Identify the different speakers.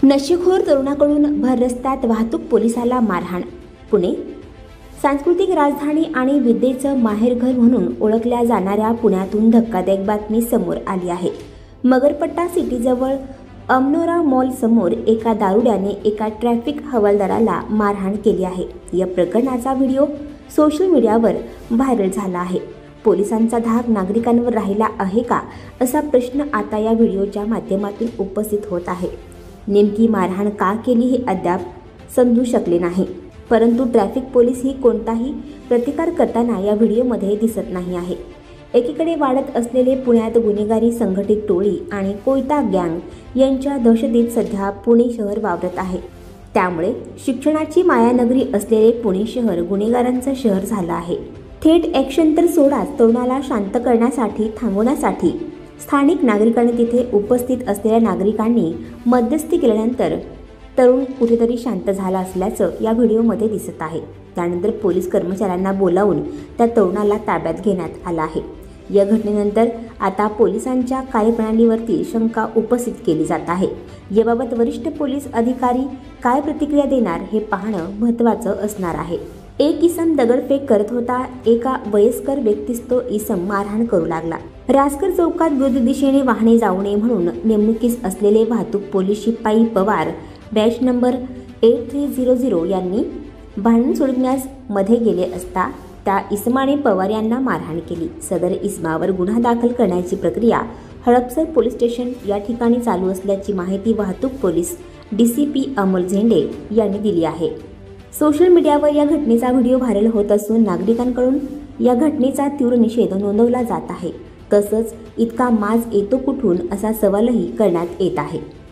Speaker 1: नशेखोर तरुणाकडून भर रस्त्यात वाहतूक पोलिसाला मारहाण. पुणे. सांस्कृतिक राजधानी आणि विद्येचं माहेरघर म्हणून ओळखल्या जाणाऱ्या पुण्यातून धक्कादायक बातमी समोर आली आहे. मगरपट्टा सिटीजवळ अमनोरा मॉल समोर एका दारुड्याने एका ट्रॅफिक हवालदाराला मारहाण केली आहे. या प्रकरणाचा व्हिडिओ सोशल मीडियावर व्हायरल झाला आहे. पोलिसांचा धाक नागरिकांवर राहिला आहे का, असा प्रश्न आता या व्हिडिओच्या माध्यमातून उपस्थित होत आहे. नेमकी मारहाण का केली हे अद्याप समजू शकले नाही, परंतु ट्रॅफिक पोलीसही कोणताही प्रतिकार करताना या व्हिडिओमध्ये दिसत नाही आहे. एकीकडे वाढत असलेले पुण्यात गुन्हेगारी संघटित टोळी आणि कोयता गँग यांच्या दहशतीत सध्या पुणे शहर वावरत आहे. त्यामुळे शिक्षणाची मायानगरी असलेले पुणे शहर गुन्हेगारांचं शहर झालं आहे. थेट ॲक्शन तर सोडाच, तरुणाला शांत करण्यासाठी थांबवण्यासाठी स्थानिक नागरिकांनी तिथे उपस्थित असलेल्या नागरिकांनी मध्यस्थी केल्यानंतर तरुण कुठेतरी शांत झाला असल्याचं या व्हिडिओमध्ये दिसत आहे. त्यानंतर पोलीस कर्मचाऱ्यांना बोलावून त्या तरुणाला ताब्यात घेण्यात आलं आहे. या घटनेनंतर आता पोलिसांच्या कार्यप्रणालीवरती शंका उपस्थित केली जात आहे. याबाबत वरिष्ठ पोलीस अधिकारी काय प्रतिक्रिया देणार हे पाहणं महत्त्वाचं असणार आहे. एक इसम दगडफेक करत होता. एका वयस्कर व्यक्तीस तो इसम मारहाण करू लागला. रासकर चौकात विरुद्ध दिशेने वाहने जाऊ नये म्हणून नेमणुकीस असलेले वाहतूक पोलीस शिपाई पवार बॅच नंबर 8300 यांनी भांडण सोडविण्यास मध्ये गेले असता त्या इसमाने पवार यांना मारहाण केली. सदर इसमावर गुन्हा दाखल करण्याची प्रक्रिया हडपसर पोलीस स्टेशन या ठिकाणी चालू असल्याची माहिती वाहतूक पोलीस DCP अमोल झेंडे यांनी दिली आहे. सोशल मीडियावर या घटनेचा व्हिडिओ व्हायरल होत असून नागरिकांकडून या घटनेचा तीव्र निषेध नोंदवला जात आहे. तसंच इतका माज येतो कुठून, असा सवालही करण्यात येत आहे.